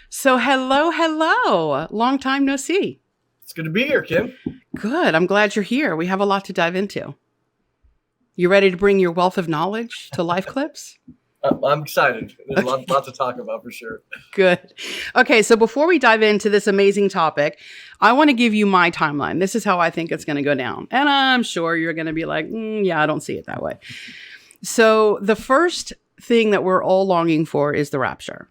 So hello. Long time no see. It's good to be here, Kim. Good. I'm glad you're here. We have a lot to dive into. You ready to bring your wealth of knowledge to LifeClips? I'm excited. There's a lot to talk about for sure. Good. Okay, so before we dive into this amazing topic, I want to give you my timeline. This is how I think it's going to go down. And I'm sure you're going to be like, yeah, I don't see it that way. So the first thing that we're all longing for is the rapture.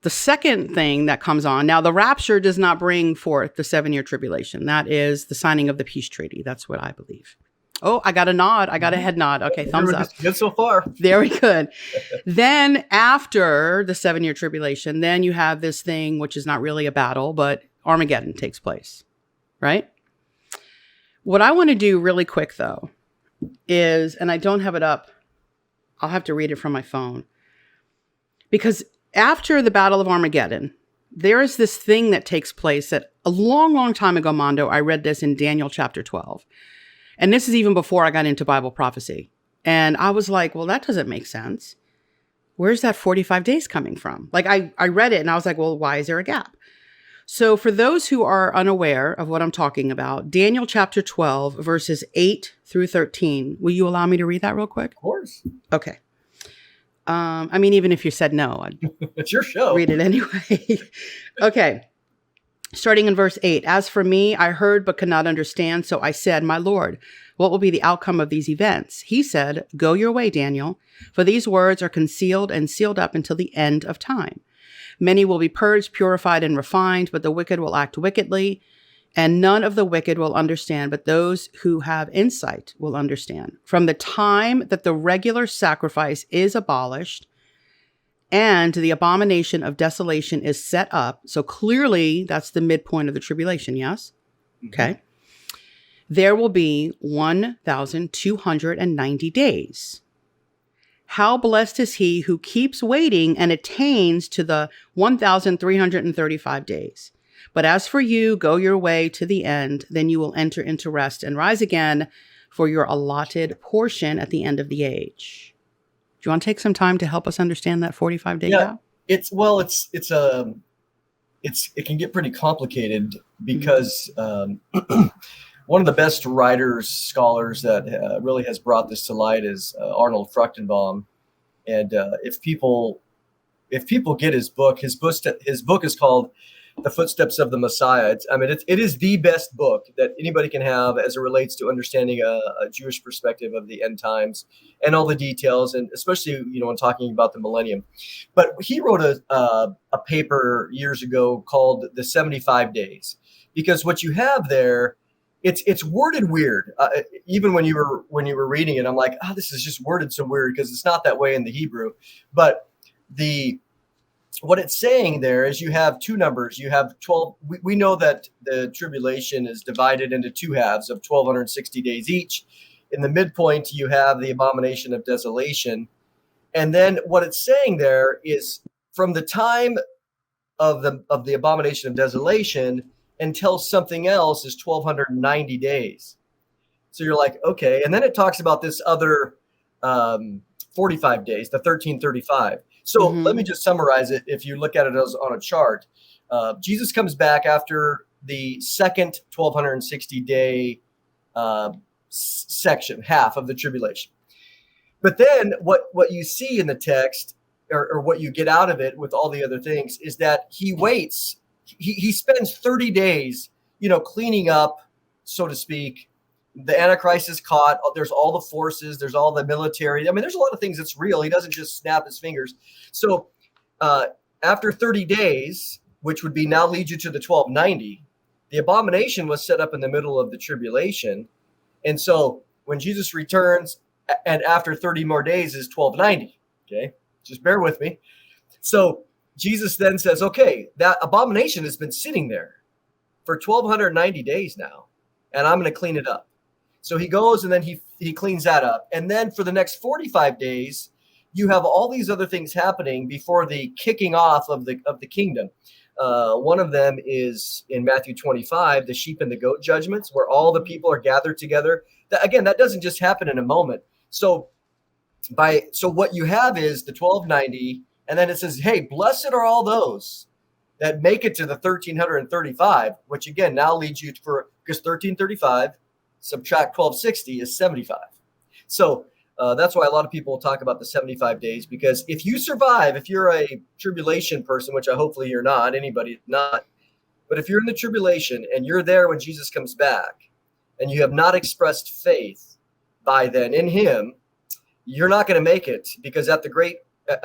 The second thing that comes on, now the rapture does not bring forth the 7-year tribulation. That is the signing of the peace treaty. That's what I believe. Oh, I got a nod. I got a head nod. Okay, thumbs up. Good so far. Very good. Then after the 7-year tribulation, then you have this thing, which is not really a battle, but Armageddon takes place, right? What I want to do really quick, though, is, and I don't have it up, I'll have to read it from my phone, because after the Battle of Armageddon, there is this thing that takes place that a long, long time ago, Mondo, I read this in Daniel chapter 12. And this is even before I got into Bible prophecy. And I was like, well, that doesn't make sense. Where's that 45 days coming from? Like I read it and I was like, well, why is there a gap? So for those who are unaware of what I'm talking about, Daniel chapter 12, verses 8 through 13. Will you allow me to read that real quick? Of course. Okay. I mean, even if you said no, I'd it's your show. Read it anyway. Okay. Starting in verse 8, as for me, I heard but could not understand. So I said, my Lord, what will be the outcome of these events? He said, go your way, Daniel, for these words are concealed and sealed up until the end of time. Many will be purged, purified, and refined, but the wicked will act wickedly, and none of the wicked will understand, but those who have insight will understand. From the time that the regular sacrifice is abolished, and the abomination of desolation is set up. So clearly that's the midpoint of the tribulation. Yes. Okay. There will be 1,290 days. How blessed is he who keeps waiting and attains to the 1,335 days. But as for you, go your way to the end, then you will enter into rest and rise again for your allotted portion at the end of the age. Do you want to take some time to help us understand that 45-day gap? It can get pretty complicated because one of the best writers, scholars that really has brought this to light is Arnold Fruchtenbaum. And if people get his book is called The Footsteps of the Messiah. It is the best book that anybody can have as it relates to understanding a Jewish perspective of the end times and all the details, and especially, when talking about the Millennium. But he wrote a paper years ago called The 75 Days, because what you have there, it's worded weird. Even when you were reading it, I'm like, this is just worded so weird because it's not that way in the Hebrew. But what it's saying there is you have two numbers. You have 12. We know that the tribulation is divided into two halves of 1,260 days each. In the midpoint, you have the abomination of desolation. And then what it's saying there is from the time of the abomination of desolation until something else is 1,290 days. So you're like, okay. And then it talks about this other 45 days, the 1,335. So let me just summarize it. If you look at it as on a chart, Jesus comes back after the second 1,260 day section, half of the tribulation. But then what you see in the text, or what you get out of it with all the other things, is that he waits. He spends 30 days, cleaning up, so to speak. The Antichrist is caught. There's all the forces. There's all the military. There's a lot of things that's real. He doesn't just snap his fingers. So after 30 days, which would be now lead you to the 1,290, the abomination was set up in the middle of the tribulation. And so when Jesus returns, and after 30 more days is 1,290. Okay, just bear with me. So Jesus then says, okay, that abomination has been sitting there for 1,290 days now, and I'm going to clean it up. So he goes and then he cleans that up. And then for the next 45 days, you have all these other things happening before the kicking off of the kingdom. One of them is in Matthew 25, the sheep and the goat judgments, where all the people are gathered together. That doesn't just happen in a moment. So what you have is the 1,290, and then it says, hey, blessed are all those that make it to the 1335, which again now leads you for, because 1335 subtract 1260 is 75. So that's why a lot of people talk about the 75 days, because if you survive, if you're a tribulation person, which hopefully you're not, anybody not, but if you're in the tribulation and you're there when Jesus comes back and you have not expressed faith by then in him, you're not going to make it, because at the great,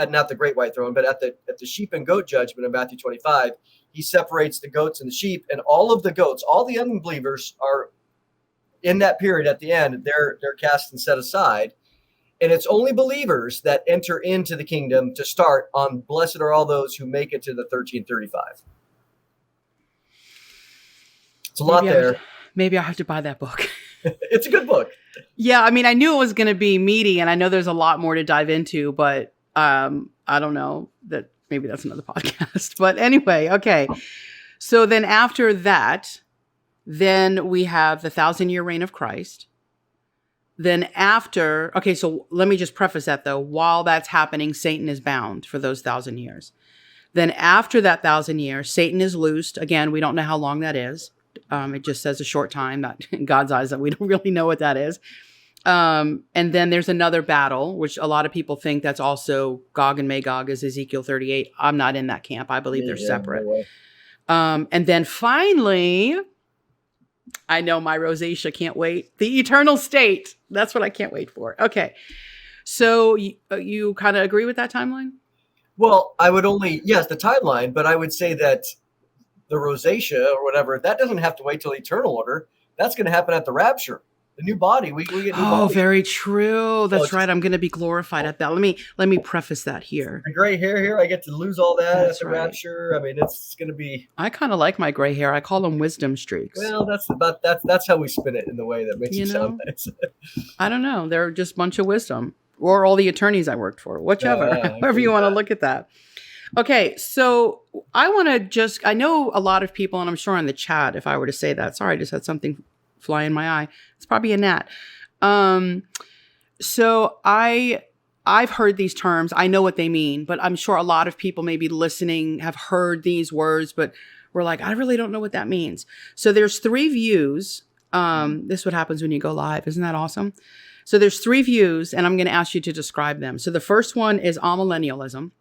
not the great white throne, but at the sheep and goat judgment of Matthew 25, he separates the goats and the sheep, and all of the goats, all the unbelievers are in that period at the end, they're cast and set aside. And it's only believers that enter into the kingdom to start on blessed are all those who make it to the 1335. It's a lot there. Maybe I have to buy that book. It's a good book. Yeah, I mean, I knew it was going to be meaty, and I know there's a lot more to dive into, but I don't know, that maybe that's another podcast. But anyway, okay. So then after that, then we have the 1,000-year reign of Christ. Then after, okay, so let me just preface that though. While that's happening, Satan is bound for those 1,000 years. Then after that 1,000 years, Satan is loosed. Again, we don't know how long that is. It just says a short time, that in God's eyes, that we don't really know what that is. And then there's another battle, which a lot of people think that's also Gog and Magog, is Ezekiel 38. I'm not in that camp. I believe they're separate. No way. And then finally, I know my rosacea can't wait. The eternal state. That's what I can't wait for. Okay. So you kind of agree with that timeline? Well, I would yes, the timeline, but I would say that the rosacea or whatever, that doesn't have to wait till eternal order. That's going to happen at the rapture. The new body, we get new body. Very true. That's right. I'm going to be glorified at that. Let me preface that here. The gray hair here, I get to lose all that at the rapture. I mean, it's going to be. I kind of like my gray hair. I call them wisdom streaks. Well, that's how we spin it in the way that makes it sound nice. I don't know. They're just a bunch of wisdom, or all the attorneys I worked for, whichever, however you want to look at that. Okay, so I know a lot of people, and I'm sure in the chat, if I were to say that, sorry, I just had something fly in my eye. It's probably a gnat. So I've heard these terms. I know what they mean, but I'm sure a lot of people maybe listening have heard these words, but we're like, I really don't know what that means. So there's 3 views. This is what happens when you go live. Isn't that awesome? So there's 3 views, and I'm going to ask you to describe them. So the first one is amillennialism.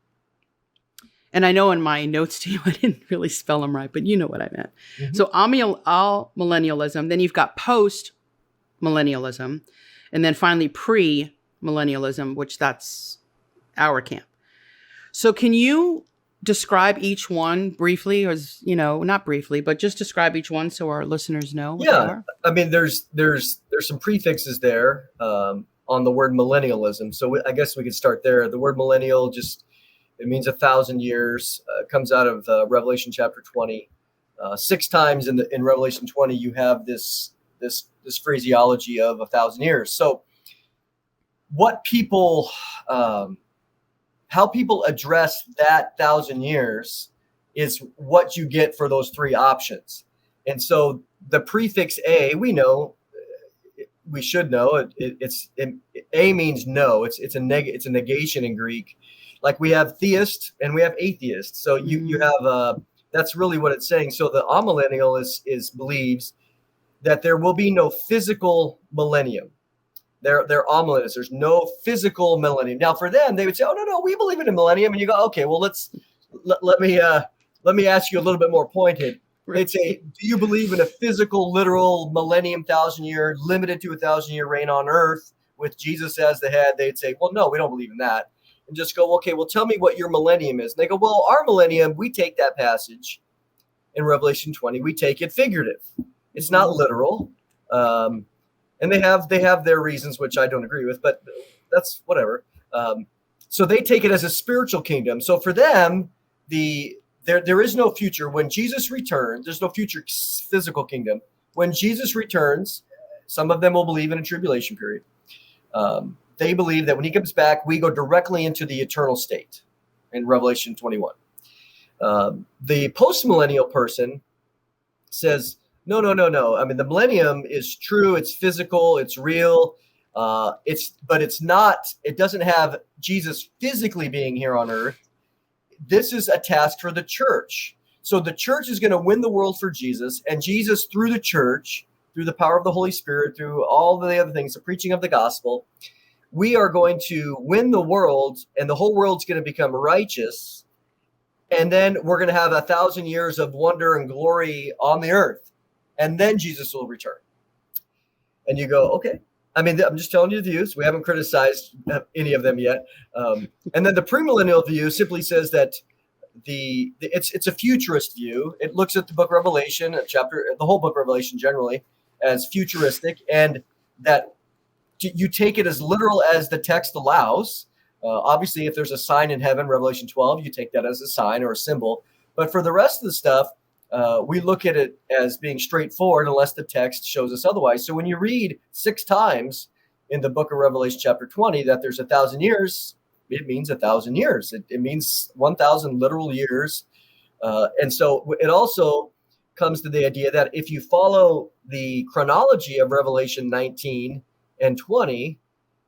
And I know in my notes to you, I didn't really spell them right, but you know what I meant. Mm-hmm. So millennialism, then you've got post-millennialism, and then finally pre-millennialism, which that's our camp. So can you describe each one briefly, or, not briefly, but just describe each one so our listeners know what they are? I mean, there's some prefixes there on the word millennialism. So I guess we could start there. The word millennial it means 1,000 years. Comes out of Revelation chapter 20. 6 times in Revelation 20, you have this phraseology of 1,000 years. So, what people, how people address that 1,000 years is what you get for those 3 options. And so, the prefix A, we know, we should know. A means no. It's a negation in Greek. Like we have theist and we have atheist. So you have that's really what it's saying. So the amillennial believes that there will be no physical millennium. They're amillennialists. There's no physical millennium. Now for them, they would say, "Oh no, we believe in a millennium." And you go, "Okay, well let me ask you a little bit more pointed." They'd say, "Do you believe in a physical, literal millennium, 1,000-year, limited to 1,000-year reign on earth with Jesus as the head?" They'd say, "Well, no, we don't believe in that." And just go, "Okay, well, tell me what your millennium is." And they go, "Well, our millennium, we take that passage in Revelation 20, we take it figurative. It's not literal." And they have their reasons, which I don't agree with, but that's whatever. So they take it as a spiritual kingdom. So for them, there is no future. When Jesus returns, there's no future physical kingdom. When Jesus returns, some of them will believe in a tribulation period. They believe that when he comes back, we go directly into the eternal state in Revelation 21. The post-millennial person says, no. I mean, the millennium is true. It's physical. It's real. But it's not. It doesn't have Jesus physically being here on earth. This is a task for the church. So the church is going to win the world for Jesus, and Jesus, through the church, through the power of the Holy Spirit, through all the other things, the preaching of the gospel, we are going to win the world, and the whole world's going to become righteous. And then we're going to have 1,000 years of wonder and glory on the earth. And then Jesus will return. And you go, okay. I mean, I'm just telling you the views. We haven't criticized any of them yet. And then the premillennial view simply says that it's a futurist view. It looks at the book of Revelation, the whole book of Revelation generally, as futuristic, and that you take it as literal as the text allows. Obviously, if there's a sign in heaven, Revelation 12, you take that as a sign or a symbol. But for the rest of the stuff, we look at it as being straightforward unless the text shows us otherwise. So when you read 6 times in the book of Revelation chapter 20 that there's 1,000 years, it means 1,000 years. It means 1,000 literal years. And so it also comes to the idea that if you follow the chronology of Revelation 19 and 20,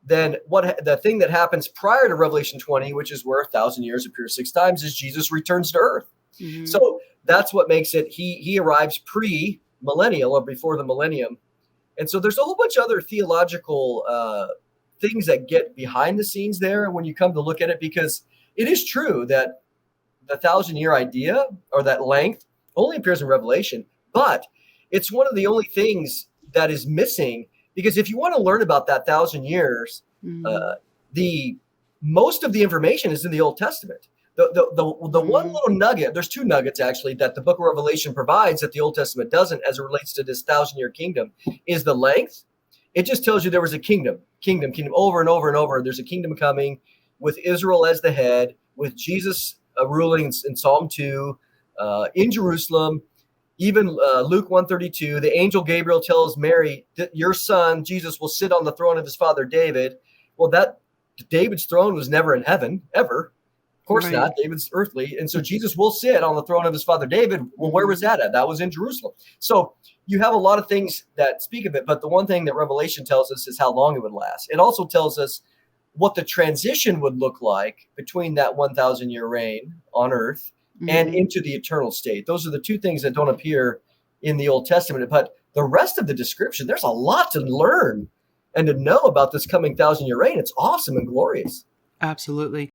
then the thing that happens prior to Revelation 20, which is where 1,000 years appears 6 times, is Jesus returns to earth. Mm-hmm. So that's what makes it, he arrives pre-millennial or before the millennium. And so there's a whole bunch of other theological things that get behind the scenes there when you come to look at it, because it is true that the 1,000-year idea, or that length, only appears in Revelation, but it's one of the only things that is missing. Because if you want to learn about that 1,000 years, the most of the information is in the Old Testament. The one little nugget, there's 2 nuggets actually that the book of Revelation provides that the Old Testament doesn't, as it relates to this 1,000-year kingdom, is the length. It just tells you there was a kingdom over and over and over. There's a kingdom coming with Israel as the head, with Jesus ruling in Psalm 2 in Jerusalem. Even Luke 132, the angel Gabriel tells Mary that your son, Jesus, will sit on the throne of his father David. Well, that David's throne was never in heaven, ever. Of course not. David's earthly. And so Jesus will sit on the throne of his father David. Well, where was that at? That was in Jerusalem. So you have a lot of things that speak of it. But the one thing that Revelation tells us is how long it would last. It also tells us what the transition would look like between that 1,000-year reign on earth and into the eternal state. Those are the 2 things that don't appear in the Old Testament. But the rest of the description, there's a lot to learn and to know about this coming 1,000-year reign. It's awesome and glorious. Absolutely.